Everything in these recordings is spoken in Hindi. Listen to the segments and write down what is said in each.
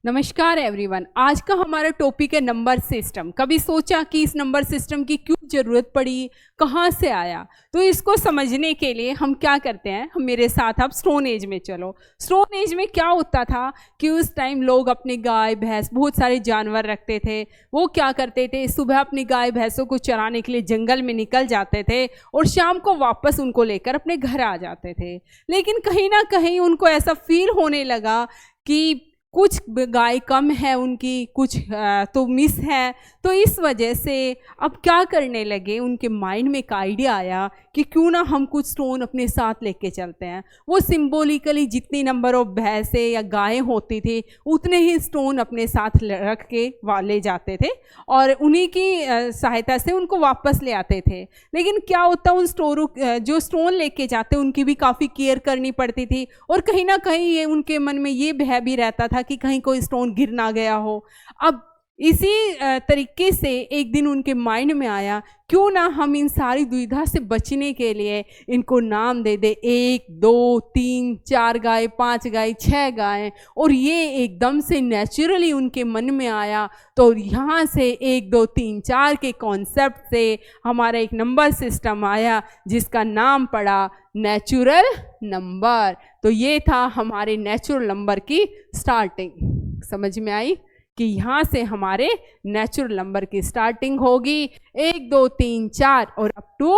नमस्कार एवरीवन। आज का हमारा टॉपिक है नंबर सिस्टम। कभी सोचा कि इस नंबर सिस्टम की क्यों ज़रूरत पड़ी, कहाँ से आया? तो इसको समझने के लिए हम क्या करते हैं, हम मेरे साथ आप स्टोन एज में चलो। स्टोन एज में क्या होता था कि उस टाइम लोग अपने गाय भैंस बहुत सारे जानवर रखते थे। वो क्या करते थे, सुबह अपनी गाय भैंसों को चराने के लिए जंगल में निकल जाते थे और शाम को वापस उनको लेकर अपने घर आ जाते थे। लेकिन कहीं ना कहीं उनको ऐसा फील होने लगा कि कुछ गाय कम है उनकी, कुछ तो मिस है। तो इस वजह से अब क्या करने लगे, उनके माइंड में एक आइडिया आया कि क्यों ना हम कुछ स्टोन अपने साथ लेके चलते हैं। वो सिंबॉलिकली जितनी नंबर ऑफ भैंसें या गायें होती थी उतने ही स्टोन अपने साथ रख के ले जाते थे और उन्हीं की सहायता से उनको वापस ले आते थे। लेकिन क्या होता, उन जो स्टोन लेके जाते उनकी भी काफ़ी केयर करनी पड़ती थी और कहीं ना कहीं ये उनके मन में ये भय भी रहता था कि कहीं कोई स्टोन गिर ना गया हो। अब इसी तरीके से एक दिन उनके माइंड में आया, क्यों ना हम इन सारी दुविधा से बचने के लिए इनको नाम दे दे, 1 2 3 4 गाय, 5 गाय, 6 गाय। और ये एकदम से नेचुरली उनके मन में आया। तो यहाँ से 1 2 3 4 के कॉन्सेप्ट से हमारा एक नंबर सिस्टम आया जिसका नाम पड़ा नेचुरल नंबर। तो ये था हमारे नेचुरल नंबर की स्टार्टिंग। समझ में आई कि यहाँ से हमारे नेचुरल नंबर की स्टार्टिंग होगी 1 2 3 4 और अप टू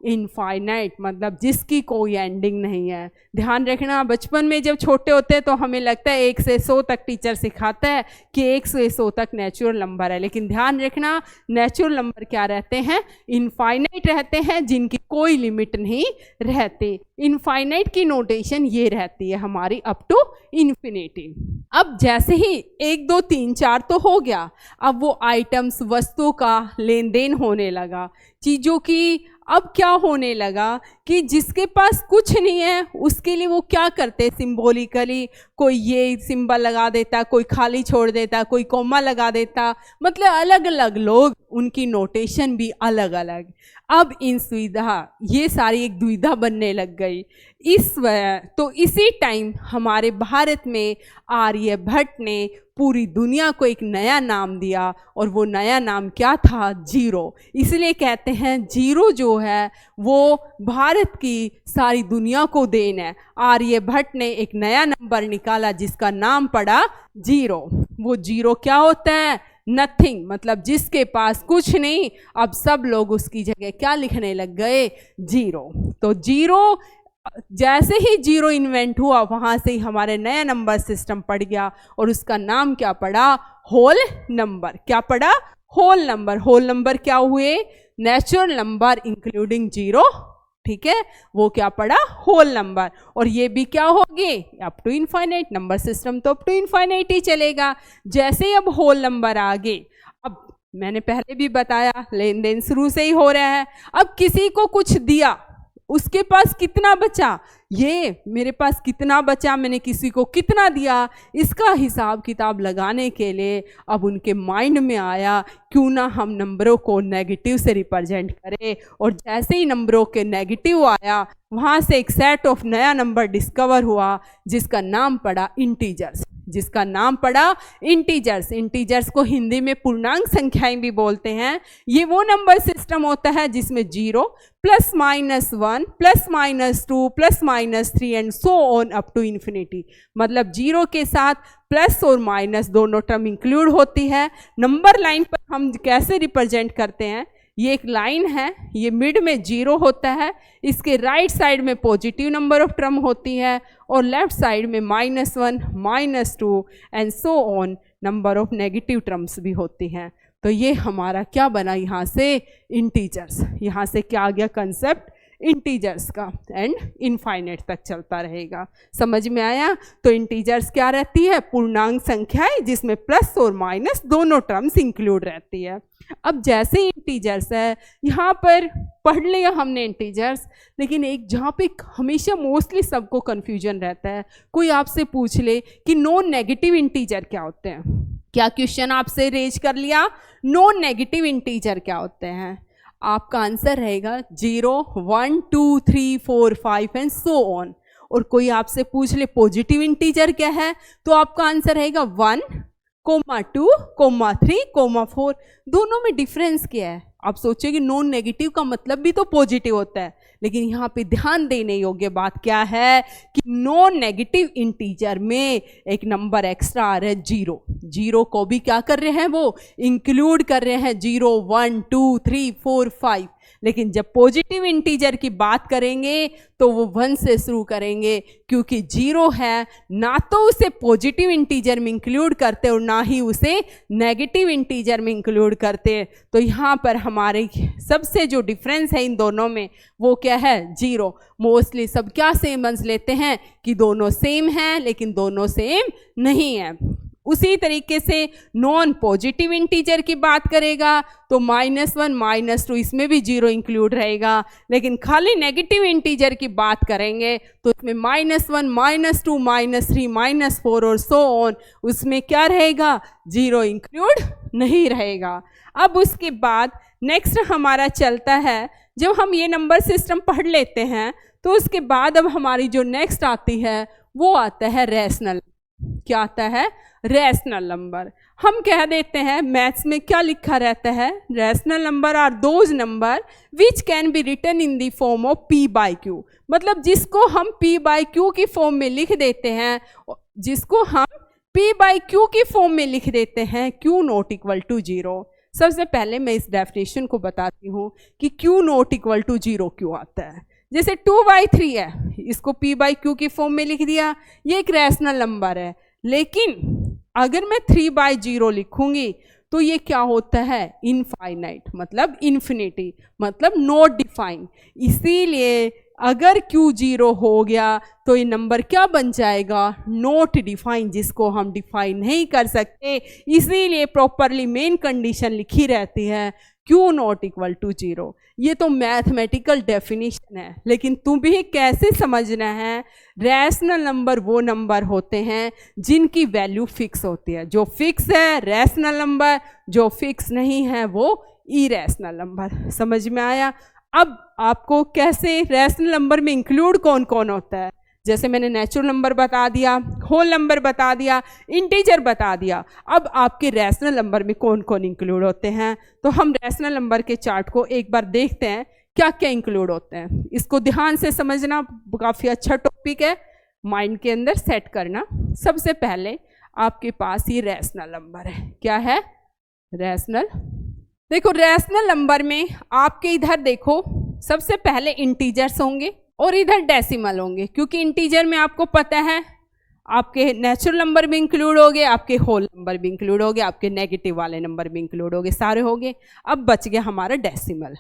इनफाइनाइट, मतलब जिसकी कोई एंडिंग नहीं है। ध्यान रखना, बचपन में जब छोटे होते हैं तो हमें लगता है 1 से 100 तक टीचर सिखाता है कि 1 से 100 तक नेचुरल नंबर है। लेकिन ध्यान रखना, नेचुरल नंबर क्या रहते हैं? इनफाइनाइट रहते हैं, जिनकी कोई लिमिट नहीं रहती। इनफाइनाइट की नोटेशन ये रहती है हमारी अप टू इन्फिनिटी। अब जैसे ही 1 2 3 4 तो हो गया, अब वो आइटम्स, वस्तुओं का लेन देन होने लगा, चीज़ों की। अब क्या होने लगा कि जिसके पास कुछ नहीं है उसके लिए वो क्या करते, सिंबॉलिकली कोई ये सिंबल लगा देता, कोई खाली छोड़ देता, कोई कोमा लगा देता। मतलब अलग अलग लोग, उनकी नोटेशन भी अलग अलग। अब इन सुविधा, ये सारी एक दुविधा बनने लग गई। तो इसी टाइम हमारे भारत में आर्यभट्ट ने पूरी दुनिया को एक नया नाम दिया और वो नया नाम क्या था? जीरो। इसलिए कहते हैं जीरो जो है वो भारत की सारी दुनिया को देन है। आर्यभट्ट ने एक नया नंबर निकाला जिसका नाम पड़ा जीरो। वो जीरो क्या होता है? नथिंग, मतलब जिसके पास कुछ नहीं। अब सब लोग उसकी जगह क्या लिखने लग गए? जीरो। तो जीरो, जैसे ही जीरो इन्वेंट हुआ वहां से ही हमारे नया नंबर सिस्टम पड़ गया और उसका नाम क्या पड़ा? Whole number. क्या पड़ा? Whole number. होल नंबर क्या हुए? Natural number including zero. ठीक है, वो क्या पड़ा? Whole number. और ये भी क्या होगी? Up to infinite. Number system तो अप टू इनफाइनाइट ही चलेगा। जैसे ही अब होल नंबर आ गए, अब मैंने पहले भी बताया लेन देन शुरू से ही हो रहा है। अब किसी को कुछ दिया, उसके पास कितना बचा, ये मेरे पास कितना बचा, मैंने किसी को कितना दिया, इसका हिसाब किताब लगाने के लिए अब उनके माइंड में आया क्यों ना हम नंबरों को नेगेटिव से रिप्रेजेंट करें। और जैसे ही नंबरों के नेगेटिव आया, वहाँ से एक सेट ऑफ नया नंबर डिस्कवर हुआ जिसका नाम पड़ा इंटीजर्स। जिसका नाम पड़ा इंटीजर्स। इंटीजर्स को हिंदी में पूर्णांक संख्याएं भी बोलते हैं। ये वो नंबर सिस्टम होता है जिसमें 0 +- 1 +- 2 +- 3 and so on up to infinity. मतलब 0 के साथ प्लस और माइनस दोनों टर्म इंक्लूड होती है। नंबर लाइन पर हम कैसे रिप्रेजेंट करते हैं? ये एक लाइन है, ये मिड में 0 होता है, इसके राइट साइड में पॉजिटिव नंबर ऑफ टर्म होती है और लेफ्ट साइड में -1 -2 and so on number of negative terms भी होती हैं। तो ये हमारा क्या बना यहाँ से? इंटीजर्स। यहाँ से क्या आ गया कंसेप्ट? इंटीजर्स का, एंड इनफाइनाइट तक चलता रहेगा। समझ में आया? तो इंटीजर्स क्या रहती है? पूर्णांक संख्याएं जिसमें प्लस और माइनस दोनों टर्म्स इंक्लूड रहती है। अब जैसे इंटीजर्स है, यहाँ पर पढ़ लिया हमने इंटीजर्स, लेकिन एक जहाँ पे हमेशा मोस्टली सबको कन्फ्यूजन रहता है, कोई आपसे पूछ ले कि नॉन नेगेटिव इंटीजर क्या होते हैं। क्या क्वेश्चन आपसे रेज कर लिया? नॉन नेगेटिव इंटीजर क्या होते हैं? आपका आंसर रहेगा 0 1 2 3 4 5 एंड सो ऑन। और कोई आपसे पूछ ले पॉजिटिव इंटीजर क्या है, तो आपका आंसर रहेगा 1 2, 3, 4। दोनों में डिफरेंस क्या है? आप सोचेंगे नॉन नेगेटिव का मतलब भी तो पॉजिटिव होता है, लेकिन यहाँ पे ध्यान देने योग्य बात क्या है कि नॉन नेगेटिव इंटीजर में एक नंबर एक्स्ट्रा आ रहा है 0। 0 को भी क्या कर रहे हैं, वो इंक्लूड कर रहे हैं, 0, 1, 2, 3, 4, 5। लेकिन जब पॉजिटिव इंटीजर की बात करेंगे तो वो 1 से शुरू करेंगे, क्योंकि 0 है, ना तो उसे पॉजिटिव इंटीजर में इंक्लूड करते और ना ही उसे नेगेटिव इंटीजर में इंक्लूड करते। तो यहाँ पर हमारे सबसे जो डिफरेंस है इन दोनों में वो क्या है, 0। मोस्टली सब क्या सेम समझ लेते हैं कि दोनों सेम हैं, लेकिन दोनों सेम नहीं है। उसी तरीके से नॉन पॉजिटिव इंटीजर की बात करेगा तो -1, -2 इसमें भी 0 इंक्लूड रहेगा, लेकिन खाली नेगेटिव इंटीजर की बात करेंगे तो इसमें -1, -2, -3, -4 और सो ऑन, उसमें क्या रहेगा, 0 इंक्लूड नहीं रहेगा। अब उसके बाद नेक्स्ट हमारा चलता है, जब हम ये नंबर सिस्टम पढ़ लेते हैं तो उसके बाद अब हमारी जो नेक्स्ट आती है वो आता है रैशनल। क्या आता है, रैशनल नंबर। हम कह देते हैं मैथ्स में क्या लिखा रहता है, rational number are those number which can be written in the form of p/q। मतलब जिसको हम p/q की फॉर्म में लिख देते हैं, जिसको हम p/q की फॉर्म में लिख देते हैं, q नॉट इक्वल टू 0। सबसे पहले मैं इस डेफिनेशन को बताती हूँ कि q नॉट इक्वल टू 0 क्यों आता है। जैसे 2/3 है, इसको p/q की फॉर्म में लिख दिया, ये एक रैशनल नंबर है। लेकिन अगर मैं 3/0 लिखूंगी तो ये क्या होता है, इनफाइनाइट, मतलब इन्फिनिटी, मतलब नॉट डिफाइन। इसीलिए अगर Q 0 हो गया तो ये नंबर क्या बन जाएगा, नॉट डिफाइन, जिसको हम डिफाइन नहीं कर सकते। इसीलिए प्रॉपरली मेन कंडीशन लिखी रहती है Q नॉट इक्वल टू 0। ये तो मैथमेटिकल डेफिनेशन है, लेकिन तुम्हें कैसे समझना है, रैशनल नंबर वो नंबर होते हैं जिनकी वैल्यू फिक्स होती है। जो फिक्स है रैशनल नंबर, जो फिक्स नहीं है वो इरैशनल नंबर। समझ में आया? अब आपको कैसे रैशनल नंबर में इंक्लूड कौन कौन होता है, जैसे मैंने नेचुरल नंबर बता दिया, होल नंबर बता दिया, इंटीजर बता दिया। अब आपके रैशनल नंबर में कौन कौन इंक्लूड होते हैं, तो हम रैशनल नंबर के चार्ट को एक बार देखते हैं क्या क्या इंक्लूड होते हैं। इसको ध्यान से समझना, काफ़ी अच्छा टॉपिक है, माइंड के अंदर सेट करना। सबसे पहले आपके पास ये रैशनल नंबर है। क्या है, रैशनल। देखो रैशनल नंबर में आपके इधर देखो सबसे पहले इंटीजर्स होंगे और इधर डेसिमल होंगे, क्योंकि इंटीजर में आपको पता है आपके नेचुरल नंबर भी इंक्लूड हो गए, आपके होल नंबर भी इंक्लूड हो गए, आपके नेगेटिव वाले नंबर भी इंक्लूड हो गए, सारे हो गए। अब बच गया हमारा डेसिमल।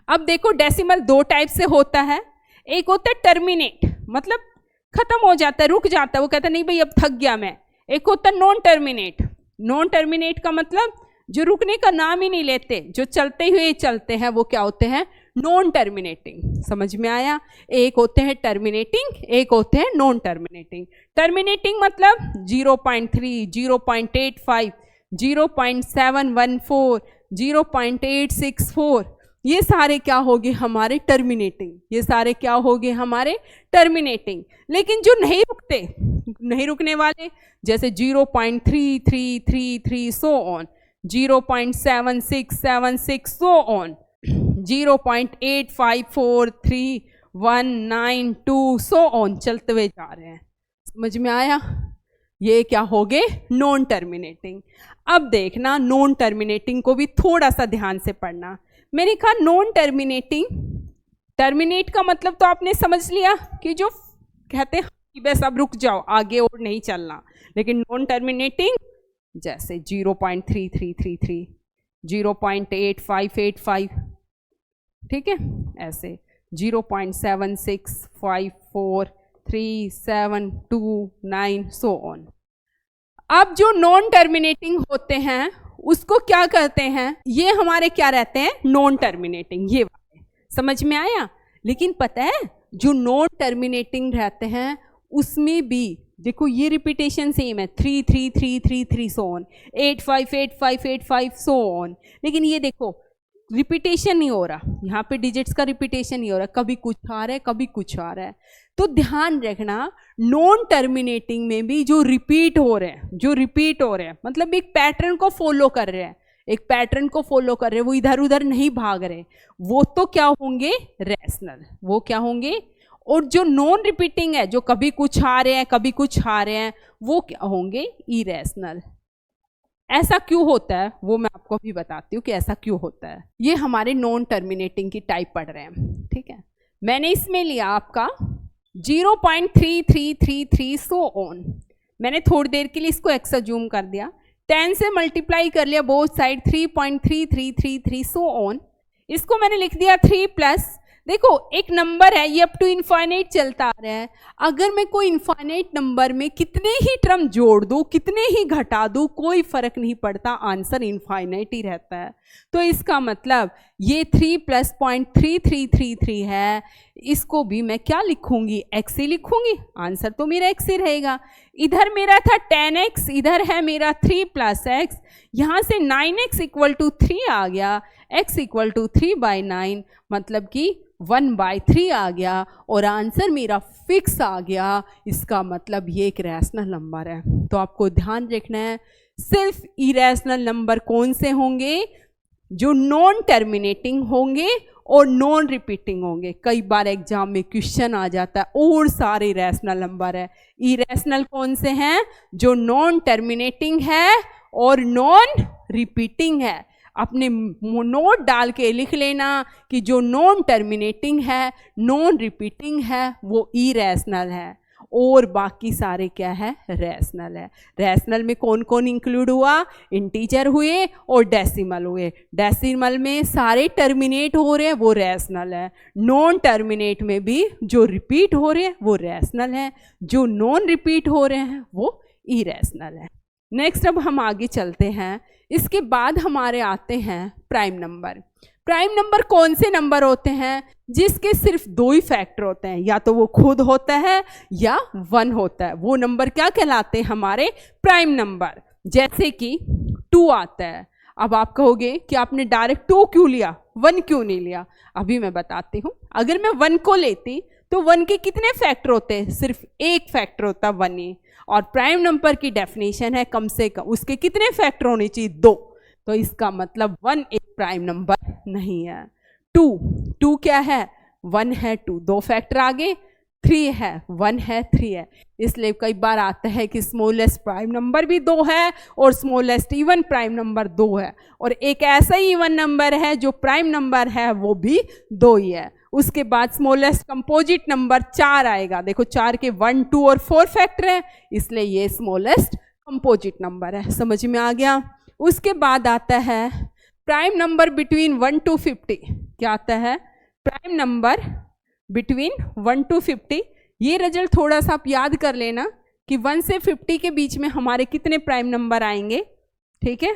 अब देखो डेसिमल दो टाइप से होता है। एक होता है टर्मिनेट, मतलब खत्म हो जाता है, रुक जाता है, वो कहता है नहीं भाई अब थक गया मैं। एक होता है नॉन टर्मिनेट। नॉन टर्मिनेट का मतलब जो रुकने का नाम ही नहीं लेते, जो चलते हुए चलते हैं, वो क्या होते हैं, नॉन टर्मिनेटिंग। समझ में आया? एक होते हैं टर्मिनेटिंग, एक होते हैं नॉन टर्मिनेटिंग। टर्मिनेटिंग मतलब 0.3, 0.85, 0.714, 0.864, ये सारे क्या हो गए हमारे टर्मिनेटिंग। ये सारे क्या हो गए हमारे टर्मिनेटिंग। लेकिन जो नहीं रुकते, नहीं रुकने वाले, जैसे 0.3333 so on, 0.7676 so on, 0.854319 so on, चलते हुए जा रहे हैं। समझ में आया? ये क्या हो गए, नॉन टर्मिनेटिंग। अब देखना नॉन टर्मिनेटिंग को भी थोड़ा सा ध्यान से पढ़ना। मैंने कहा नॉन टर्मिनेटिंग, टर्मिनेट का मतलब तो आपने समझ लिया कि जो कहते हैं कि बस अब रुक जाओ, आगे और नहीं चलना। लेकिन नॉन टर्मिनेटिंग जैसे 0.3333, 0.8585, ठीक है, ऐसे 0.76543729 सो ऑन। अब जो नॉन टर्मिनेटिंग होते हैं उसको क्या कहते हैं, ये हमारे क्या रहते हैं, नॉन टर्मिनेटिंग, ये वाले। समझ में आया? लेकिन पता है जो नॉन टर्मिनेटिंग रहते हैं उसमें भी देखो ये रिपीटेशन सेम है, 3333 सो ऑन, 858585 सो ऑन। लेकिन ये देखो रिपीटेशन नहीं हो रहा, यहाँ पे डिजिट्स का रिपीटेशन नहीं हो रहा, कभी कुछ आ रहा है कभी कुछ आ रहा है। तो ध्यान रखना नॉन टर्मिनेटिंग में भी जो रिपीट हो रहे हैं, मतलब एक पैटर्न को फॉलो कर रहे हैं, वो इधर उधर नहीं भाग रहे, वो तो क्या होंगे, रैशनल। वो क्या होंगे, और जो नॉन रिपीटिंग है, जो कभी कुछ आ रहे हैं कभी कुछ आ रहे हैं, वो क्या होंगे, इरेशनल। ऐसा क्यों होता है वो मैं आपको अभी बताती हूँ कि ऐसा क्यों होता है। ये हमारे नॉन टर्मिनेटिंग की टाइप पढ़ रहे हैं, ठीक है। मैंने इसमें लिया आपका 0.3333 सो ऑन। मैंने थोड़ी देर के लिए इसको एक्स्ट्रा जूम कर दिया, 10 से मल्टीप्लाई कर लिया बोथ साइड, 3.3333 सो ऑन। इसको मैंने लिख दिया 3 प्लस, देखो एक नंबर है ये अप टू इनफाइनाइट चलता आ रहा है, अगर मैं कोई इनफाइनाइट नंबर में कितने ही टर्म जोड़ दूं, कितने ही घटा दूं, कोई फर्क नहीं पड़ता, आंसर इनफाइनाइट ही रहता है। तो इसका मतलब ये 3 प्लस 0.3333 है, इसको भी मैं क्या लिखूंगी, x ही लिखूंगी, आंसर तो मेरा x ही रहेगा। इधर मेरा था 10x, इधर है मेरा 3 प्लस x, यहाँ से 9x इक्वल टू 3 आ गया, x इक्वल टू 3/9, मतलब कि 1/3 आ गया, और आंसर मेरा फिक्स आ गया। इसका मतलब ये एक रैशनल नंबर है। तो आपको ध्यान रखना है, सिर्फ इरेशनल नंबर कौन से होंगे, जो नॉन टर्मिनेटिंग होंगे और नॉन रिपीटिंग होंगे। कई बार एग्जाम में क्वेश्चन आ जाता है और सारे रैशनल नंबर है, इरेशनल कौन से हैं, जो नॉन टर्मिनेटिंग है और नॉन रिपीटिंग है। अपने नोट डाल के लिख लेना कि जो नॉन टर्मिनेटिंग है, नॉन रिपीटिंग है, वो इरेशनल है, और बाकी सारे क्या है, रैशनल है। रैशनल में कौन कौन इंक्लूड हुआ, इंटीजर हुए और डेसिमल हुए। डेसिमल में सारे टर्मिनेट हो रहे हैं, वो रैशनल है। नॉन टर्मिनेट में भी जो रिपीट हो रहे हैं वो रैशनल है, जो नॉन रिपीट हो रहे हैं वो इरेशनल है। नेक्स्ट अब हम आगे चलते हैं। इसके बाद हमारे आते हैं प्राइम नंबर। प्राइम नंबर कौन से नंबर होते हैं, जिसके सिर्फ 2 ही फैक्टर होते हैं, या तो वो खुद होता है या 1 होता है, वो नंबर क्या कहलाते हैं, हमारे प्राइम नंबर। जैसे कि 2 आता है। अब आप कहोगे कि आपने डायरेक्ट 2 क्यों लिया, 1 क्यों नहीं लिया, अभी मैं बताती हूँ। अगर मैं 1 को लेती तो 1 के कितने फैक्टर होते हैं, सिर्फ एक फैक्टर होता है 1 ही, और प्राइम नंबर की डेफिनेशन है कम से कम उसके कितने फैक्टर होने चाहिए, 2। तो इसका मतलब 1 एक प्राइम नंबर नहीं है। 2 क्या है, 1 है 2, 2 फैक्टर आगे, 3 है, 1 है 3 है। इसलिए कई बार आता है कि स्मॉलेस्ट प्राइम नंबर भी 2 है और स्मॉलेस्ट इवन प्राइम नंबर 2 है, और एक ऐसा ही इवन नंबर है जो प्राइम नंबर है वो भी 2 ही है। उसके बाद स्मॉलेस्ट कंपोजिट नंबर 4 आएगा। देखो 4 के 1, 2 और 4 फैक्टर है, इसलिए ये स्मॉलेस्ट कंपोजिट नंबर है। समझ में आ गया। उसके बाद आता है प्राइम नंबर बिटवीन 1 to 50। क्या आता है, प्राइम नंबर बिटवीन 1 to 50। ये रिजल्ट थोड़ा सा आप याद कर लेना कि 1 से 50 के बीच में हमारे कितने प्राइम नंबर आएंगे, ठीक है।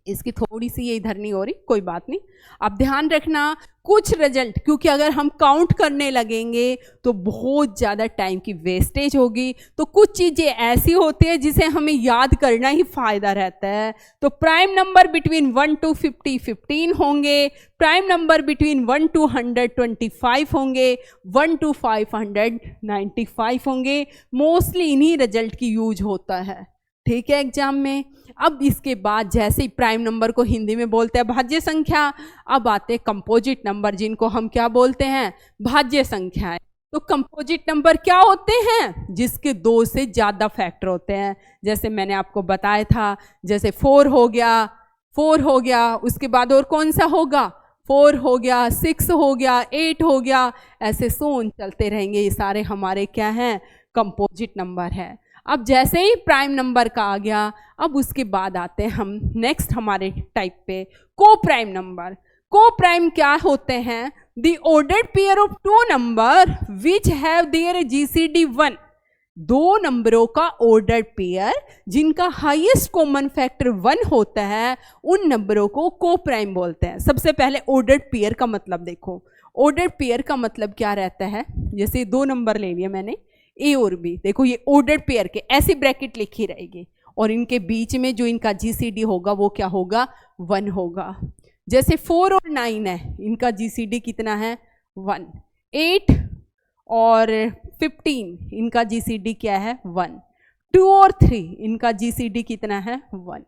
इसकी थोड़ी सी ये इधर नहीं हो रही, कोई बात नहीं। अब ध्यान रखना कुछ रिजल्ट, क्योंकि अगर हम काउंट करने लगेंगे तो बहुत ज़्यादा टाइम की वेस्टेज होगी, तो कुछ चीज़ें ऐसी होती है जिसे हमें याद करना ही फायदा रहता है। तो प्राइम नंबर बिटवीन 1 to 50 15 होंगे, प्राइम नंबर बिटवीन 1 to 100 25 होंगे, 1 to 500 95 होंगे। मोस्टली इन्हीं रिजल्ट की यूज होता है, ठीक है, एग्जाम में। अब इसके बाद जैसे ही प्राइम नंबर को हिंदी में बोलते हैं भाज्य संख्या, अब आते हैं कंपोजिट नंबर, जिनको हम क्या बोलते हैं, भाज्य संख्याएं। तो कंपोजिट नंबर क्या होते हैं, जिसके 2 से ज़्यादा फैक्टर होते हैं। जैसे मैंने आपको बताया था, जैसे 4 हो गया, उसके बाद और कौन सा होगा, 4 हो गया, 6 हो गया, 8 हो गया, ऐसे सोन चलते रहेंगे। ये सारे हमारे क्या हैं, कंपोजिट नंबर है। अब जैसे ही प्राइम नंबर का आ गया, अब उसके बाद आते हैं हम नेक्स्ट हमारे टाइप पे, को प्राइम नंबर। को प्राइम क्या होते हैं, the ordered pair of 2 number which have their GCD 1। 2 नंबरों का ऑर्डर्ड पेयर जिनका हाईएस्ट कॉमन फैक्टर 1 होता है, उन नंबरों को को प्राइम बोलते हैं। सबसे पहले ऑर्डर्ड पेयर का मतलब देखो। ऑर्डर्ड पेयर का मतलब क्या रहता है, जैसे 2 नंबर ले लिया मैंने, ए और बी, देखो ये ऑर्डर्ड पेयर के ऐसी ब्रैकेट लिखी रहेगी, और इनके बीच में जो इनका जीसीडी होगा वो क्या होगा, 1 होगा। जैसे 4 और 9 है, इनका जीसीडी कितना है 1। 8 और 15 इनका जीसीडी क्या है 1। 2 और 3 इनका जीसीडी कितना है 1।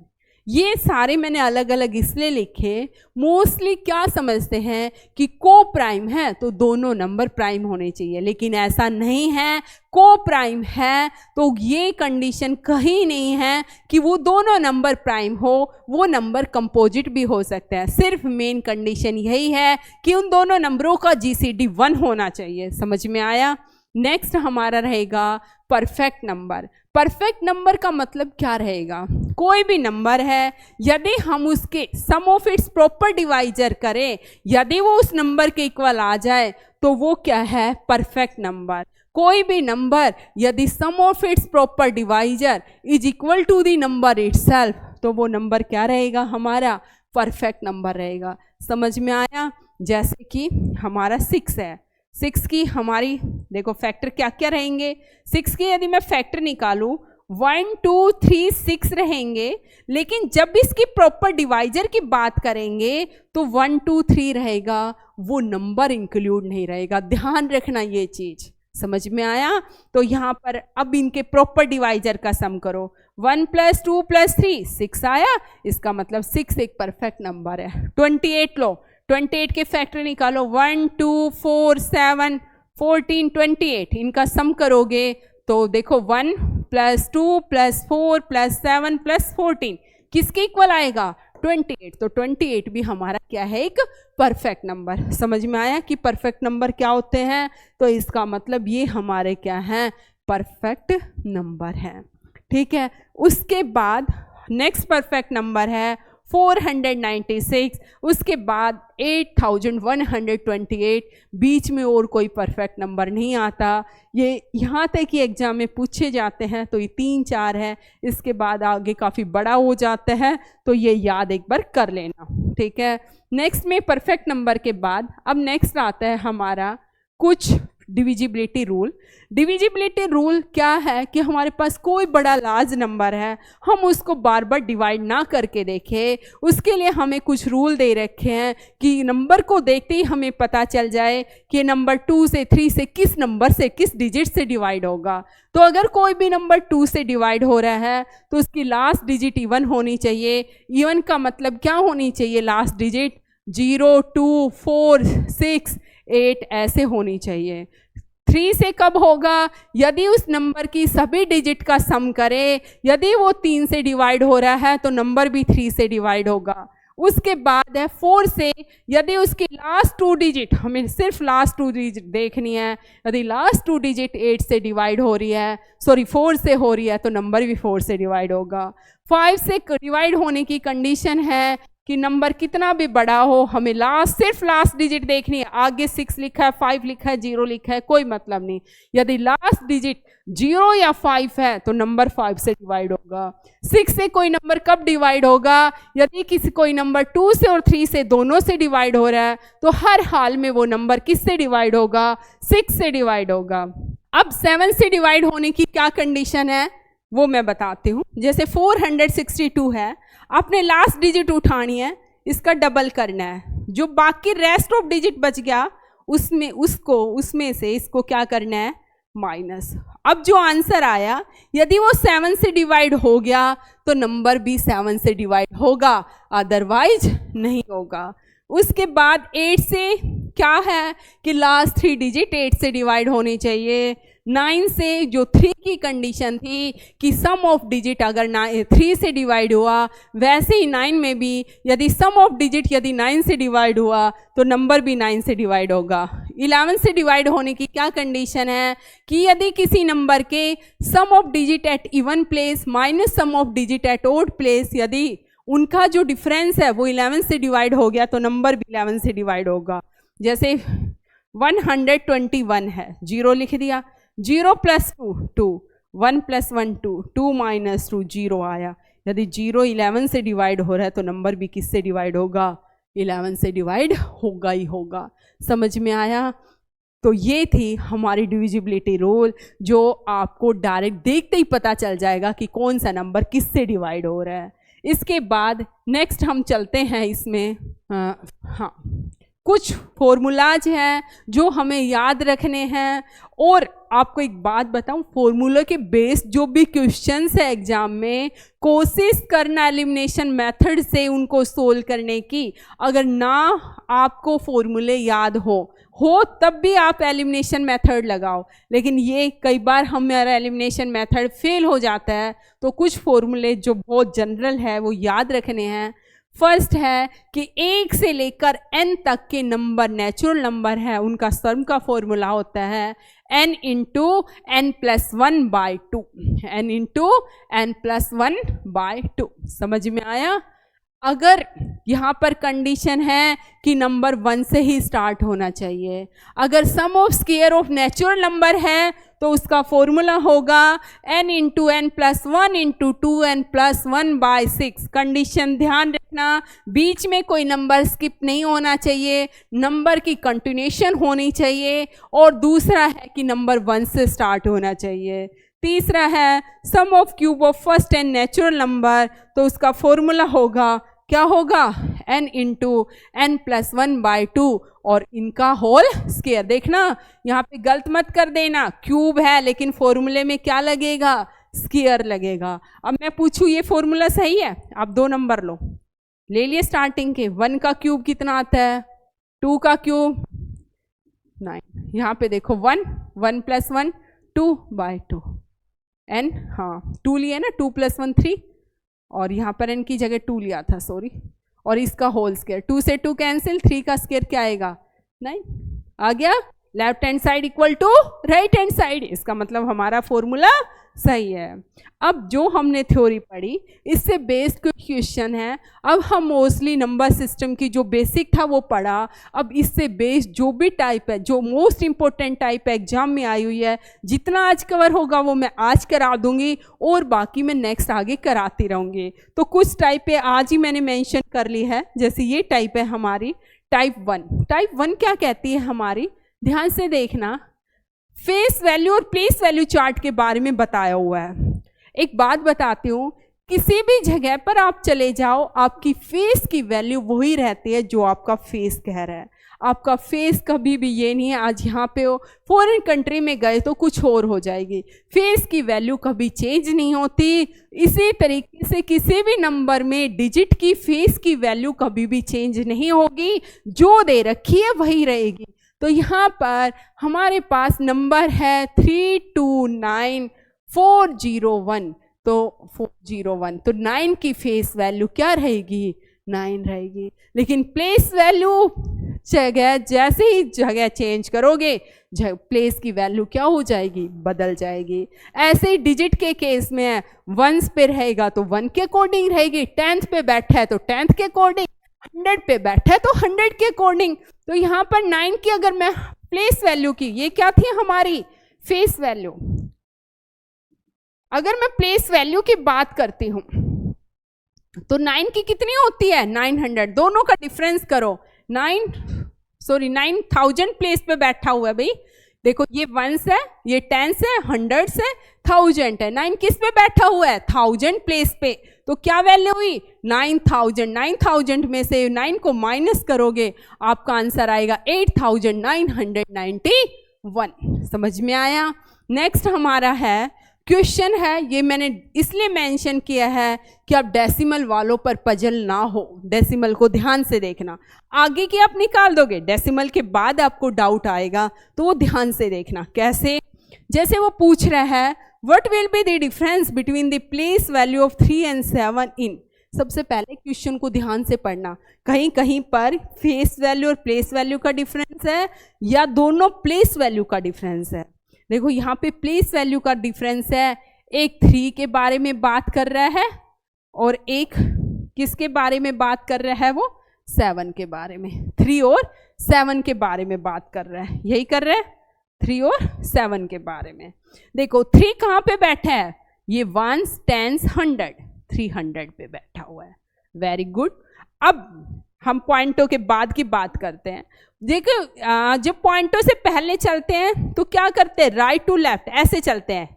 ये सारे मैंने अलग अलग इसलिए लिखे, मोस्टली क्या समझते हैं कि को प्राइम है तो दोनों नंबर प्राइम होने चाहिए, लेकिन ऐसा नहीं है। को प्राइम है तो ये कंडीशन कहीं नहीं है कि वो दोनों नंबर प्राइम हो, वो नंबर कंपोजिट भी हो सकता है। सिर्फ मेन कंडीशन यही है कि उन दोनों नंबरों का जीसीडी 1 होना चाहिए। समझ में आया? नेक्स्ट हमारा रहेगा परफेक्ट नंबर। परफेक्ट नंबर का मतलब क्या रहेगा? कोई भी नंबर है, यदि हम उसके सम ऑफ इट्स प्रॉपर डिवाइजर करें, यदि वो उस नंबर के इक्वल आ जाए तो वो क्या है? Perfect number. कोई भी नंबर यदि sum of its proper divisor is equal to the number itself, तो वो नंबर क्या रहेगा? हमारा परफेक्ट नंबर रहेगा। समझ में आया? जैसे कि हमारा 6 है, 6 की हमारी देखो फैक्टर क्या क्या रहेंगे। 6 के यदि मैं फैक्टर निकालूं 1 2 3 6 रहेंगे, लेकिन जब इसकी प्रॉपर डिवाइजर की बात करेंगे तो 1 2 3 रहेगा, वो नंबर इंक्लूड नहीं रहेगा। ध्यान रखना ये चीज। समझ में आया? तो यहाँ पर अब इनके प्रॉपर डिवाइजर का सम करो। 1 + 2 + 3 6 आया, इसका मतलब 6 एक परफेक्ट नंबर है। 28 लो, 28 के फैक्टर निकालो। 1 2 4 7 14 28 इनका सम करोगे तो देखो 1 + 2 + 4 + 7 + 14 किसके इक्वल आएगा? 28। तो 28 भी हमारा क्या है? एक परफेक्ट नंबर। समझ में आया कि परफेक्ट नंबर क्या होते हैं? तो इसका मतलब ये हमारे क्या हैं? परफेक्ट नंबर हैं। ठीक है। उसके बाद नेक्स्ट परफेक्ट नंबर है 496, उसके बाद 8128, बीच में और कोई परफेक्ट नंबर नहीं आता। ये यहाँ तक कि एग्जाम में पूछे जाते हैं तो ये 3 4 है, इसके बाद आगे काफ़ी बड़ा हो जाता है, तो ये याद एक बार कर लेना। ठीक है। नेक्स्ट में परफेक्ट नंबर के बाद अब नेक्स्ट आता है हमारा कुछ डिविजिबिलिटी रूल। डिविजिबिलिटी रूल क्या है कि हमारे पास कोई बड़ा लार्ज नंबर है, हम उसको बार बार डिवाइड ना करके देखें, उसके लिए हमें कुछ रूल दे रखे हैं कि नंबर को देखते ही हमें पता चल जाए कि नंबर 2 से 3 से किस नंबर से किस डिजिट से डिवाइड होगा। तो अगर कोई भी नंबर 2 से डिवाइड हो रहा है तो उसकी लास्ट डिजिट इवन होनी चाहिए। इवन का मतलब क्या होनी चाहिए? लास्ट डिजिट 0 2 4 6 8 ऐसे होनी चाहिए। 3 से कब होगा? यदि उस नंबर की सभी डिजिट का सम करे, यदि वो 3 से डिवाइड हो रहा है तो नंबर भी 3 से डिवाइड होगा। उसके बाद है 4 से, यदि उसकी लास्ट 2 डिजिट, हमें सिर्फ लास्ट 2 डिजिट देखनी है, यदि लास्ट 2 डिजिट 8 से डिवाइड हो रही है, 4 से हो रही है, तो नंबर भी 4 से डिवाइड होगा। 5 से डिवाइड होने की कंडीशन है कि नंबर कितना भी बड़ा हो, हमें सिर्फ लास्ट डिजिट देखनी है। आगे 6 लिखा है, 5 लिखा है, 0 लिखा है, कोई मतलब नहीं। यदि लास्ट डिजिट 0 या 5 है तो नंबर 5 से डिवाइड होगा। 6 से कोई नंबर कब डिवाइड होगा? यदि किसी कोई नंबर 2 से और 3 से दोनों से डिवाइड हो रहा है तो हर हाल में वो नंबर किससे डिवाइड होगा? 6 से डिवाइड होगा। अब 7 से डिवाइड होने की क्या कंडीशन है वो मैं बताती हूँ। जैसे 462 है, आपने लास्ट डिजिट उठानी है, इसका डबल करना है, जो बाकी रेस्ट ऑफ डिजिट बच गया उसमें से इसको क्या करना है? माइनस। अब जो आंसर आया, यदि वो 7 से डिवाइड हो गया तो नंबर भी 7 से डिवाइड होगा, अदरवाइज नहीं होगा। उसके बाद 8 से क्या है कि लास्ट 3 डिजिट 8 से डिवाइड होनी चाहिए। 9 से जो 3 की कंडीशन थी कि सम ऑफ डिजिट अगर 3 से डिवाइड हुआ, वैसे ही 9 में भी यदि सम ऑफ डिजिट यदि 9 से डिवाइड हुआ तो नंबर भी 9 से डिवाइड होगा। 11 से डिवाइड होने की क्या कंडीशन है कि यदि किसी नंबर के sum of digit at even place minus sum of digit at odd place, यदि उनका जो डिफरेंस है वो 11 से डिवाइड हो गया तो नंबर भी 11 से डिवाइड होगा। जैसे 121 है, 0 लिख दिया, 0 + 2 2, 1 + 1 2, 2 - 2 0 आया। यदि 0 11 से डिवाइड हो रहा है तो नंबर भी किससे डिवाइड होगा? 11 से डिवाइड होगा ही होगा। समझ में आया? तो ये थी हमारी डिविजिबिलिटी रूल, जो आपको डायरेक्ट देखते ही पता चल जाएगा कि कौन सा नंबर किससे डिवाइड हो रहा है। इसके बाद नेक्स्ट हम चलते हैं इसमें हाँ, कुछ फॉर्मूलाज हैं जो हमें याद रखने हैं। और आपको एक बात बताऊं, फॉर्मूला के बेस जो भी क्वेश्चंस है एग्जाम में, कोशिश करना एलिमिनेशन मेथड से उनको सोल्व करने की। अगर ना आपको फॉर्मूले याद हो तब भी आप एलिमिनेशन मेथड लगाओ, लेकिन ये कई बार हमारा एलिमिनेशन मेथड फेल हो जाता है। तो कुछ फॉर्मूले जो बहुत जनरल है वो याद रखने हैं। फर्स्ट है कि 1 से लेकर n तक के नंबर नेचुरल नंबर है, उनका सम का फॉर्मूला होता है n into n plus 1/2, n into n plus 1/2। समझ में आया? अगर यहाँ पर कंडीशन है कि नंबर 1 से ही स्टार्ट होना चाहिए। अगर sum of square of natural number है तो उसका फॉर्मूला होगा n into n plus 1 into 2n plus 1/6। Condition ध्यान रखना, बीच में कोई नंबर स्किप नहीं होना चाहिए, नंबर की कंटिन्यूएशन होनी चाहिए। और दूसरा है कि नंबर 1 से स्टार्ट होना चाहिए। तीसरा है sum of cube of first n natural number, तो उसका फॉर्मूला होगा, क्या होगा, n इंटू n प्लस 1/2 और इनका होल स्क्वायर। देखना यहाँ पे गलत मत कर देना, क्यूब है लेकिन फॉर्मूले में क्या लगेगा, स्क्वायर लगेगा। अब मैं पूछूं ये फॉर्मूला सही है? आप 2 नंबर लो, ले लिए स्टार्टिंग के। 1 का क्यूब कितना आता है, 2 का क्यूब 9। यहाँ पे देखो 1 प्लस 1 2/2 n, हाँ 2 लिया ना, 2 प्लस 1 3, और यहाँ पर n की जगह 2 लिया था, सॉरी। और इसका होल स्क्वायर, 2 से 2 कैंसिल, 3 का स्क्वायर क्या आएगा, 9 आ गया। Left hand side equal to right hand side, इसका मतलब हमारा फॉर्मूला सही है। अब जो हमने थ्योरी पढ़ी इससे बेस्ड क्वेश्चन है। अब हम मोस्टली नंबर सिस्टम की जो बेसिक था वो पढ़ा। अब इससे बेस्ड जो भी टाइप है, जो मोस्ट इंपॉर्टेंट टाइप एग्जाम में आई हुई है, जितना आज कवर होगा वो मैं आज करा दूंगी और बाकी मैं नेक्स्ट आगे कराती रहूँगी। तो कुछ टाइप है आज ही मैंने मेंशन कर ली है, जैसे ये टाइप है हमारी टाइप 1। टाइप 1 क्या कहती है हमारी, ध्यान से देखना, फेस वैल्यू और प्लेस वैल्यू चार्ट के बारे में बताया हुआ है। एक बात बताती हूँ, किसी भी जगह पर आप चले जाओ आपकी फेस की वैल्यू वही रहती है जो आपका फेस कह रहा है। आपका फेस कभी भी ये नहीं है आज यहाँ पे हो, फॉरेन कंट्री में गए तो कुछ और हो जाएगी। फेस की वैल्यू कभी चेंज नहीं होती। इसी तरीके से किसी भी नंबर में डिजिट की फेस की वैल्यू कभी भी चेंज नहीं होगी, जो दे रखी है वही रहेगी। तो यहाँ पर हमारे पास नंबर है 329401, तो 401, तो 9 की फेस वैल्यू क्या रहेगी, 9 रहेगी। लेकिन प्लेस वैल्यू जगह, जैसे ही जगह चेंज करोगे प्लेस की वैल्यू क्या हो जाएगी, बदल जाएगी। ऐसे ही डिजिट के केस में है, 1s पे रहेगा तो 1 के अकॉर्डिंग रहेगी, 10th पे बैठा है तो 10th के अकॉर्डिंग, 100 पे बैठा है तो 100 के अकॉर्डिंग। तो यहाँ पर 9 की अगर मैं प्लेस वैल्यू की, ये क्या थी हमारी फेस वैल्यू, अगर मैं प्लेस वैल्यू की बात करती हूँ तो 9 की कितनी होती है, 900। दोनों का डिफरेंस करो, 9000 प्लेस पे बैठा हुआ है भाई। देखो ये 1s है, ये 10s है, 100s है, 1000 है। 9 किस पे बैठा हुआ है, 1000 प्लेस पे। तो क्या वैल्यू हुई, 9000। 9000 में से 9 को माइनस करोगे आपका आंसर आएगा 8991। समझ में आया। नेक्स्ट हमारा है क्वेश्चन है, ये मैंने इसलिए मेंशन किया है कि आप डेसिमल वालों पर पजल ना हो। डेसिमल को ध्यान से देखना, आगे की आप निकाल दोगे, डेसिमल के बाद आपको डाउट आएगा, तो वो ध्यान से देखना। कैसे, जैसे वो पूछ रहा है what will be the difference between the place value of 3 and 7 इन। सबसे पहले क्वेश्चन को ध्यान से पढ़ना, कहीं कहीं पर फेस वैल्यू और प्लेस वैल्यू का डिफरेंस है या दोनों प्लेस वैल्यू का डिफरेंस है। देखो यहाँ पे प्लेस वैल्यू का डिफरेंस है, एक 3 के बारे में बात कर रहा है और एक किसके बारे में बात कर रहा है, वो 7 के बारे में। 3 और 7 के बारे में बात कर रहा है, यही कर रहा है, 3 और 7 के बारे में। देखो 3 कहाँ पे बैठा है, ये 1s 10s 100, 300 पे बैठा हुआ है। Very good. अब हम पॉइंटों के बाद की बात करते हैं। देखो जब पॉइंटों से पहले चलते हैं तो क्या करते हैं, राइट टू लेफ्ट ऐसे चलते हैं।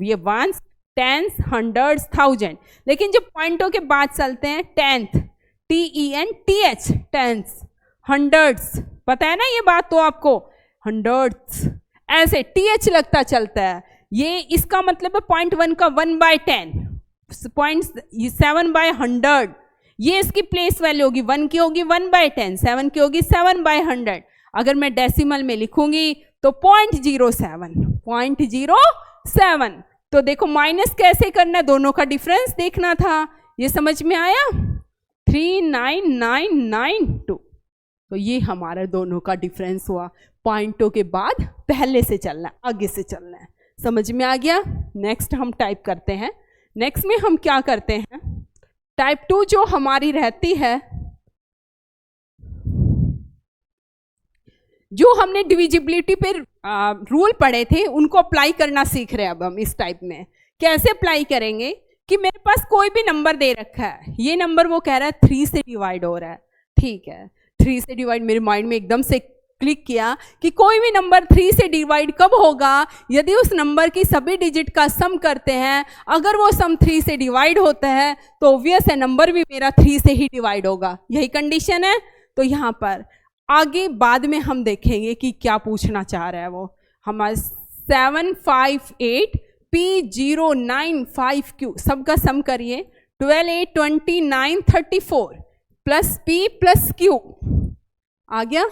ये 1s टेंस, हंड्रेड्स, थाउजेंड। लेकिन जब पॉइंटों के बाद चलते हैं, टेंथ, TENTH, टेंस, हंड्रेड्स, पता है ना ये बात तो आपको, हंड्रेड्स, ऐसे TH लगता चलता है। ये इसका मतलब है पॉइंट 1 का 1/10, पॉइंट 7/100, ये इसकी प्लेस वैल्यू होगी। 1 की होगी 1/10, 7 की होगी 7/100। अगर मैं डेसिमल में लिखूंगी तो 0.07। तो देखो माइनस कैसे करना है, दोनों का डिफरेंस देखना था। ये समझ में आया? 39992। तो ये हमारा दोनों का डिफरेंस हुआ। पॉइंटों के बाद पहले से चलना है, आगे से चलना है। समझ में आ गया? नेक्स्ट हम टाइप करते हैं। नेक्स्ट में हम क्या करते हैं, टाइप 2 जो हमारी रहती है, जो हमने डिविजिबिलिटी पे रूल पढ़े थे उनको अप्लाई करना सीख रहे हैं। अब हम इस टाइप में कैसे अप्लाई करेंगे कि मेरे पास कोई भी नंबर दे रखा है, ये नंबर वो कह रहा है 3 से डिवाइड हो रहा है, ठीक है, 3 से डिवाइड, मेरे माइंड में एकदम से क्लिक किया कि कोई भी नंबर 3 से डिवाइड कब होगा, यदि उस नंबर की सभी डिजिट का सम करते हैं, अगर वो सम 3 से डिवाइड होता है तो ऑब्वियस है नंबर भी मेरा 3 से ही डिवाइड होगा। यही कंडीशन है। तो यहाँ पर आगे बाद में हम देखेंगे कि क्या पूछना चाह रहा है वो। हमारे 758P095Q, सबका सम करिए, 12, 8, 29, 34 प्लस P प्लस Q आ गया,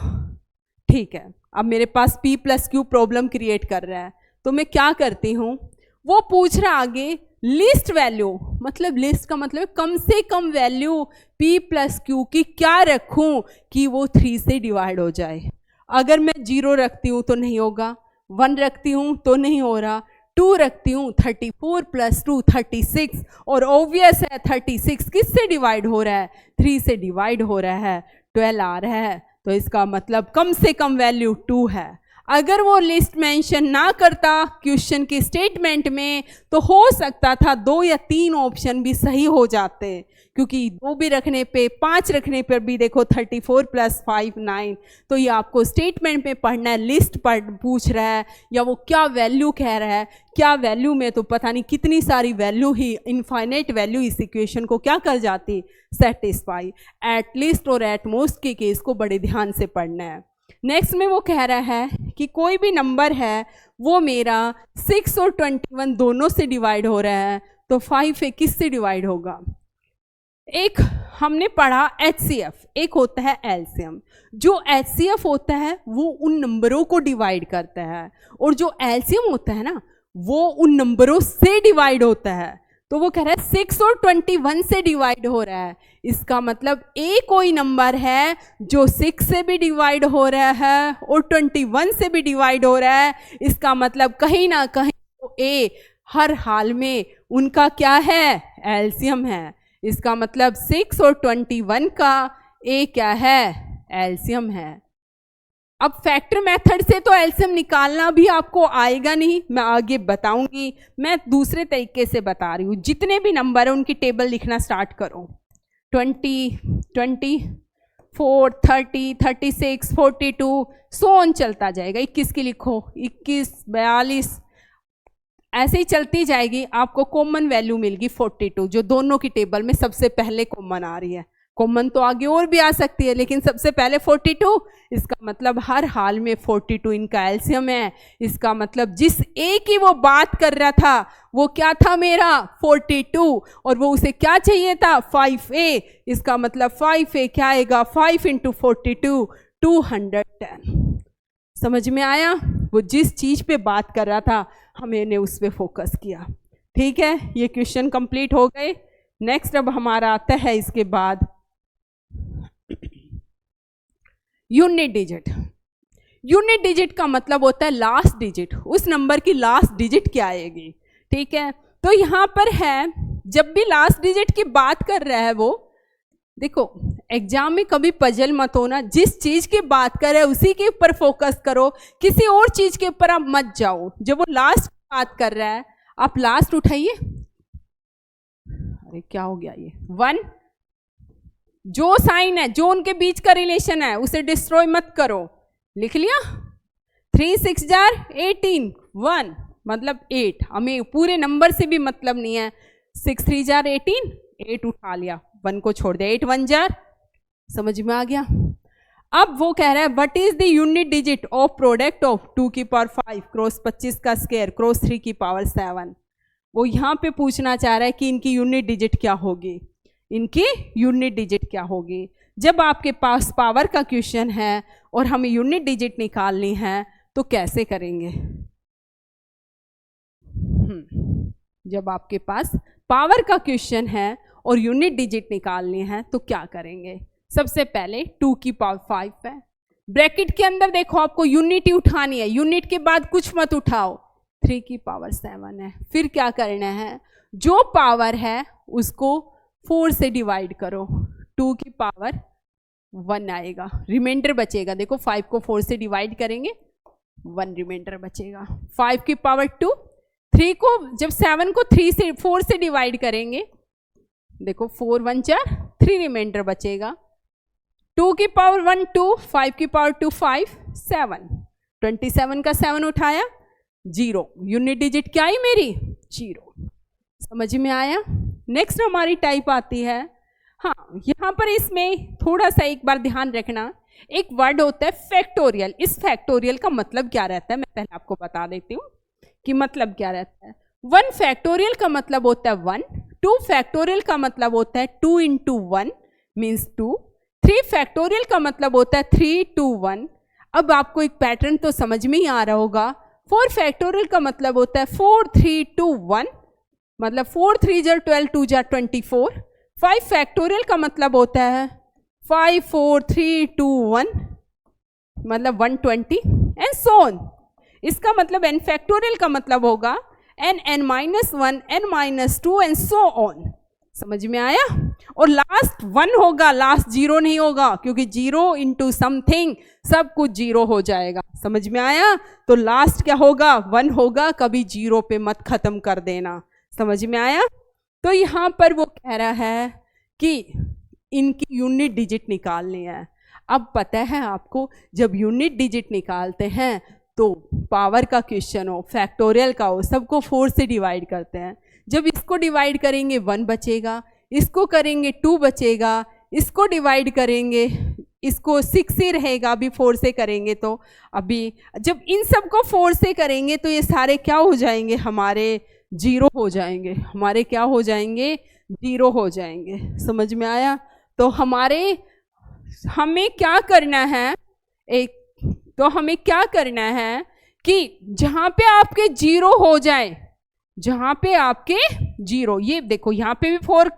ठीक है। अब मेरे पास P plus Q problem create कर रहा है, तो मैं क्या करती हूँ, वो पूछ रहा आगे लिस्ट वैल्यू, मतलब लिस्ट का मतलब कम से कम वैल्यू P प्लस Q की क्या रखूं कि वो 3 से डिवाइड हो जाए। अगर मैं 0 रखती हूँ तो नहीं होगा, 1 रखती हूँ तो नहीं हो रहा, 2 रखती हूँ, 34 प्लस 2 36, और ऑब्वियस है 36 किससे डिवाइड हो रहा है, 3 से डिवाइड हो रहा है, 12 आ रहा है। तो इसका मतलब कम से कम वैल्यू 2 है। अगर वो लिस्ट मेंशन ना करता क्वेश्चन की स्टेटमेंट में तो हो सकता था 2 या 3 ऑप्शन भी सही हो जाते, क्योंकि 2 भी रखने पे 5 रखने पर भी देखो 34 प्लस 5 9। तो ये आपको स्टेटमेंट में पढ़ना है, लिस्ट पूछ रहा है या वो क्या वैल्यू कह रहा है, क्या वैल्यू में तो पता नहीं कितनी सारी वैल्यू ही, इनफाइनाइट वैल्यू इस इक्वेशन को क्या कर जाती, सेटिस्फाई। एटलीस्ट और एटमोस्ट के केस को बड़े ध्यान से पढ़ना है। नेक्स्ट में वो कह रहा है कि कोई भी नंबर है वो मेरा 6 और 21 दोनों से डिवाइड हो रहा है, तो 5 किस से डिवाइड होगा। एक हमने पढ़ा HCF, एक होता है LCM। जो HCF होता है वो उन नंबरों को डिवाइड करता है, और जो LCM होता है ना वो उन नंबरों से डिवाइड होता है। तो वो कह रहा है 6 और 21 से डिवाइड हो रहा है, इसका मतलब A कोई नंबर है जो 6 से भी डिवाइड हो रहा है और 21 से भी डिवाइड हो रहा है। इसका मतलब कहीं ना कहीं तो A हर हाल में उनका क्या है, एलसीएम है। इसका मतलब 6 और 21 का A क्या है, एलसीएम है। अब फैक्टर मेथड से तो एलसीएम निकालना भी आपको आएगा नहीं, मैं आगे बताऊंगी। मैं दूसरे तरीके से बता रही हूँ। जितने भी नंबर है उनकी टेबल लिखना स्टार्ट करो। 20, 24, 30, 36, 42 सो ऑन चलता जाएगा। 21 की लिखो, 21, 42 ऐसे ही चलती जाएगी। आपको कॉमन वैल्यू मिलेगी 42, जो दोनों की टेबल में सबसे पहले कॉमन आ रही है। कॉमन तो आगे और भी आ सकती है, लेकिन सबसे पहले 42। इसका मतलब हर हाल में 42 इनका एलसीएम है। इसका मतलब जिस ए की वो बात कर रहा था वो क्या था, मेरा 42, और वो उसे क्या चाहिए था, 5A। इसका मतलब 5A क्या आएगा, 5 × 42 210। समझ में आया? वो जिस चीज पे बात कर रहा था हमने उस पे फोकस किया। ठीक है, ये क्वेश्चन कंप्लीट हो गए। नेक्स्ट अब हमारा आता है इसके बाद यूनिट डिजिट। यूनिट डिजिट का मतलब होता है लास्ट डिजिट, उस नंबर की लास्ट डिजिट क्या आएगी। ठीक है, तो यहाँ पर है जब भी लास्ट डिजिट की बात कर रहा है वो, देखो एग्जाम में कभी पजल मत होना, जिस चीज की बात कर रहा है उसी के ऊपर फोकस करो, किसी और चीज के ऊपर आप मत जाओ। जब वो लास्ट बात कर रहा है आप लास्ट उठाइए। अरे क्या हो गया, ये 1 जो साइन है, जो उनके बीच का रिलेशन है उसे डिस्ट्रॉय मत करो। लिख लिया, 3 6 18 1 मतलब 8, हमें पूरे नंबर से भी मतलब नहीं है। 6 3 जार 18, 8 उठा लिया, 1 को छोड़ दिया, 8 1 जार, समझ में आ गया। अब वो कह रहा है what is the unit digit of product of 2 की पावर 5 क्रॉस 25 का स्क्वायर क्रॉस 3 की पावर 7। वो यहाँ पे पूछना चाह रहा है कि इनकी यूनिट डिजिट क्या होगी, इनकी यूनिट डिजिट क्या होगी। जब आपके पास पावर का क्वेश्चन है और हमें यूनिट डिजिट निकालनी है तो कैसे करेंगे। जब आपके पास पावर का क्वेश्चन है और यूनिट डिजिट निकालनी है तो क्या करेंगे। सबसे पहले 2 की पावर 5 है, ब्रैकेट के अंदर देखो आपको यूनिट ही उठानी है, यूनिट के बाद कुछ मत उठाओ। 3 की पावर 7 है, फिर क्या करना है, जो पावर है उसको 4 से डिवाइड करो, 2 की पावर 1 आएगा, रिमाइंडर बचेगा। देखो 5 को 4 से डिवाइड करेंगे, 1 रिमाइंडर बचेगा। 5 की पावर 2, 3 को जब 7 को 3 से 4 से डिवाइड करेंगे, देखो 4 1 4, 3 रिमाइंडर बचेगा। 2 की पावर 1 2, 5 की पावर 2 5 7, 27 का 7 उठाया 0, यूनिट डिजिट क्या आई मेरी 0। समझ में आया। नेक्स्ट हमारी टाइप आती है, हाँ यहाँ पर इसमें थोड़ा सा एक बार ध्यान रखना, एक वर्ड होता है फैक्टोरियल। इस फैक्टोरियल का मतलब क्या रहता है मैं पहले आपको बता देती हूँ कि मतलब क्या रहता है। 1 फैक्टोरियल का मतलब होता है 1, 2 फैक्टोरियल का मतलब होता है 2 into 1 मीन्स 2, 3 फैक्टोरियल का मतलब होता है 3 to 1। अब आपको एक पैटर्न तो समझ में ही आ रहा होगा। 4 फैक्टोरियल का मतलब होता है 4 3 to 1, मतलब 4 3 जार 12 2 जार 24। 5 फैक्टोरियल का मतलब होता है 5 4 3 2 1, मतलब 120 एंड सो ऑन। इसका मतलब n फैक्टोरियल का मतलब होगा n n minus 1 n minus 2 and so on. समझ में आया। और लास्ट 1 होगा, लास्ट 0 नहीं होगा, क्योंकि 0 into समथिंग सब कुछ 0 हो जाएगा। समझ में आया। तो लास्ट क्या होगा 1 होगा, कभी 0 पे मत खत्म कर देना। समझ में आया। तो यहाँ पर वो कह रहा है कि इनकी यूनिट डिजिट निकालनी है। अब पता है आपको, जब यूनिट डिजिट निकालते हैं तो पावर का क्वेश्चन हो, फैक्टोरियल का हो, सबको 4 से डिवाइड करते हैं। जब इसको डिवाइड करेंगे 1 बचेगा, इसको करेंगे 2 बचेगा, इसको डिवाइड करेंगे इसको 6 ही रहेगा, अभी 4 से करेंगे तो अभी जब इन सबको 4 से करेंगे तो ये सारे क्या हो जाएंगे, हमारे 0 हो जाएंगे, हमारे क्या हो जाएंगे 0 हो जाएंगे। समझ में आया। तो हमें क्या करना है, हमें क्या करना है कि जहाँ पे आपके 0 हो जाए, जहाँ पे आपके 0, ये देखो यहाँ पे भी 4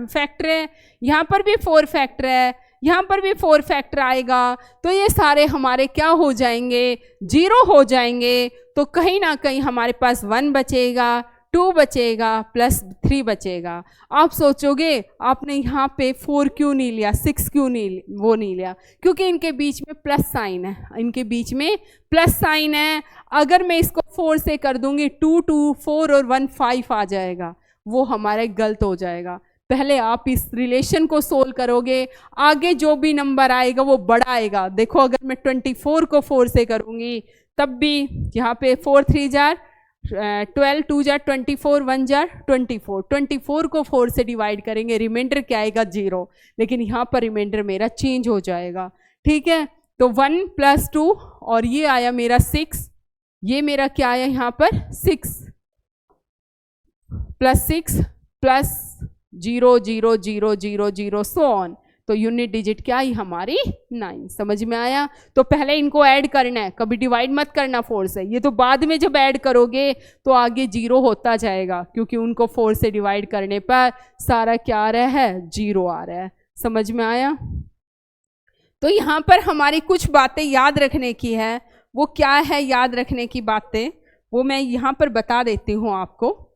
फैक्टर है, यहाँ पर भी 4 फैक्टर है, यहाँ पर भी 4 फैक्टर आएगा, तो ये सारे हमारे क्या हो जाएंगे 0 हो जाएंगे। तो कहीं ना कहीं हमारे पास 1 बचेगा, 2 बचेगा, प्लस 3 बचेगा। आप सोचोगे आपने यहाँ पे 4 क्यों नहीं लिया, 6 क्यों नहीं लिया, क्योंकि इनके बीच में प्लस साइन है, इनके बीच में प्लस साइन है। अगर मैं इसको 4 से कर दूंगी 2 2 4 और 1 5 आ जाएगा, वो हमारे गलत हो जाएगा। पहले आप इस रिलेशन को सोल्व करोगे, आगे जो भी नंबर आएगा वो बड़ा आएगा। देखो अगर मैं 24 को 4 से करूँगी तब भी यहाँ पे 4 3 जार 12 2 जार 24 1 जार 24, 24 को 4 से डिवाइड करेंगे, रिमाइंडर क्या आएगा 0, लेकिन यहाँ पर रिमाइंडर मेरा चेंज हो जाएगा। ठीक है। तो 1 + 2 और ये आया मेरा 6, ये मेरा क्या आया यहाँ पर 6 + 6 + 0 0 0 0 0 सो ऑन। तो यूनिट डिजिट क्या आई हमारी 9। समझ में आया। तो पहले इनको ऐड करना है, कभी डिवाइड मत करना 4 से, ये तो बाद में जब ऐड करोगे तो आगे 0 होता जाएगा, क्योंकि उनको 4 से डिवाइड करने पर सारा क्या आ रहा है 0 आ रहा है। समझ में आया। तो यहाँ पर हमारी कुछ बातें याद रखने की है। वो क्या है याद रखने की बातें, वो मैं यहाँ पर बता देती हूँ आपको।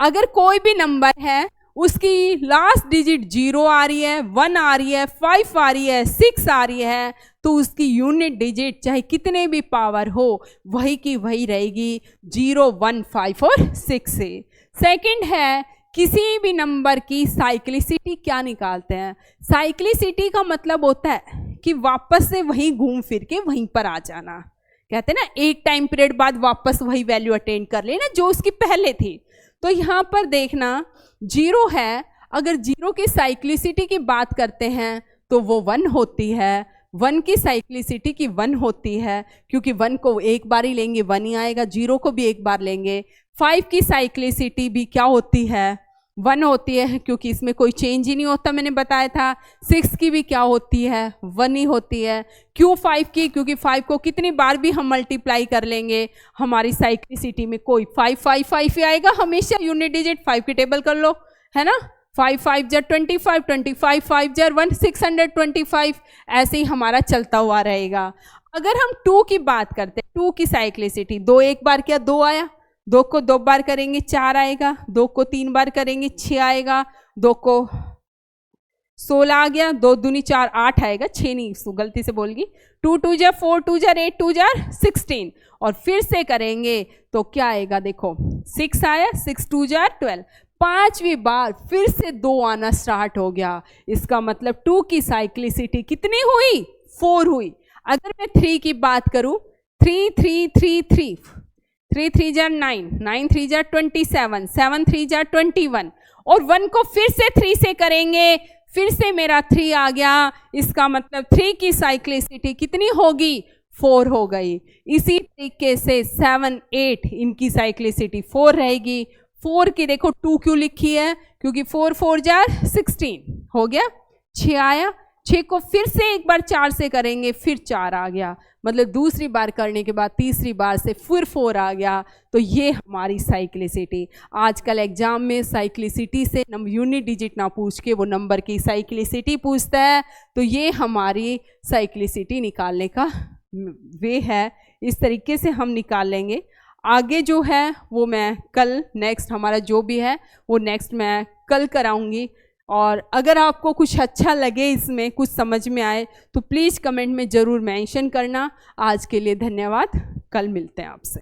अगर कोई भी नंबर है उसकी लास्ट डिजिट 0 आ रही है, 1 आ रही है, 5 आ रही है, 6 आ रही है, तो उसकी यूनिट डिजिट चाहे कितने भी पावर हो वही की वही रहेगी, 0 1 5 और 6 से। सेकंड है किसी भी नंबर की साइक्लिसिटी क्या निकालते हैं। साइक्लिसिटी का मतलब होता है कि वापस से वहीं घूम फिर के वहीं पर आ जाना। कहते हैं ना एक टाइम पीरियड बाद वापस वही वैल्यू अटेन कर लेना जो उसकी पहले थी। तो यहाँ पर देखना 0 है, अगर 0 की साइक्लिसिटी की बात करते हैं तो वो 1 होती है, 1 की साइक्लिसिटी की 1 होती है, क्योंकि 1 को एक बार ही लेंगे 1 ही आएगा, 0 को भी एक बार लेंगे। 5 की साइक्लिसिटी भी क्या होती है, 1 होती है, क्योंकि इसमें कोई चेंज ही नहीं होता, मैंने बताया था। 6 की भी क्या होती है, 1 ही होती है। क्यों 5 की, क्योंकि 5 को कितनी बार भी हम मल्टीप्लाई कर लेंगे हमारी साइक्लिसिटी में कोई 5 5 5 ही आएगा हमेशा, यूनिट डिजिट। 5 की टेबल कर लो, है ना, 5 5 जार 25, 25 5 जार 1, 625, ऐसे ही हमारा चलता हुआ रहेगा। अगर हम 2 की बात करते हैं, 2 की साइक्लिसिटी, 2 एक बार क्या 2 आया, 2 को 2 बार करेंगे 4 आएगा, 2 को 3 बार करेंगे 6 आएगा, 2 को 16 आ गया, 2 दूनी 4 8 आएगा, 6 नहीं, गलती से बोल गई। 2 2 जार 4, 2 जार 8, 2 जार 16, और फिर से करेंगे तो क्या आएगा, देखो 6 आया, 6 2 जार 12, 5वीं बार फिर से 2 आना स्टार्ट हो गया। इसका मतलब 2 की साइक्लिसिटी कितनी हुई, 4 हुई। अगर मैं 3 की बात करूं, 3 3 3 3, 3 3 जार 9, 9 3 जार 27, 7 3 जार 21, और 1 को फिर से 3 से करेंगे, फिर से मेरा 3 आ गया। इसका मतलब 3 की साइक्लिसिटी कितनी होगी, 4 हो गई। इसी तरीके से 7 8 इनकी साइक्लिसिटी 4 रहेगी। 4 की देखो 2 क्यों लिखी है, क्योंकि 4 4 जार 16 हो गया, 6 आया, 6 को फिर से एक बार 4 से करेंगे, फिर 4 आ गया, मतलब दूसरी बार करने के बाद तीसरी बार से फिर 4 आ गया। तो ये हमारी साइक्लिसिटी। आजकल एग्जाम में साइक्लिसिटी से यूनिट डिजिट ना पूछ के वो नंबर की साइक्लिसिटी पूछता है। तो ये हमारी साइक्लिसिटी निकालने का वे है, इस तरीके से हम निकाल लेंगे। आगे जो है वो मैं कल नेक्स्ट हमारा जो भी है वो नेक्स्ट मैं कल कराऊंगी। और अगर आपको कुछ अच्छा लगे, इसमें कुछ समझ में आए, तो प्लीज़ कमेंट में ज़रूर मेंशन करना। आज के लिए धन्यवाद, कल मिलते हैं आपसे।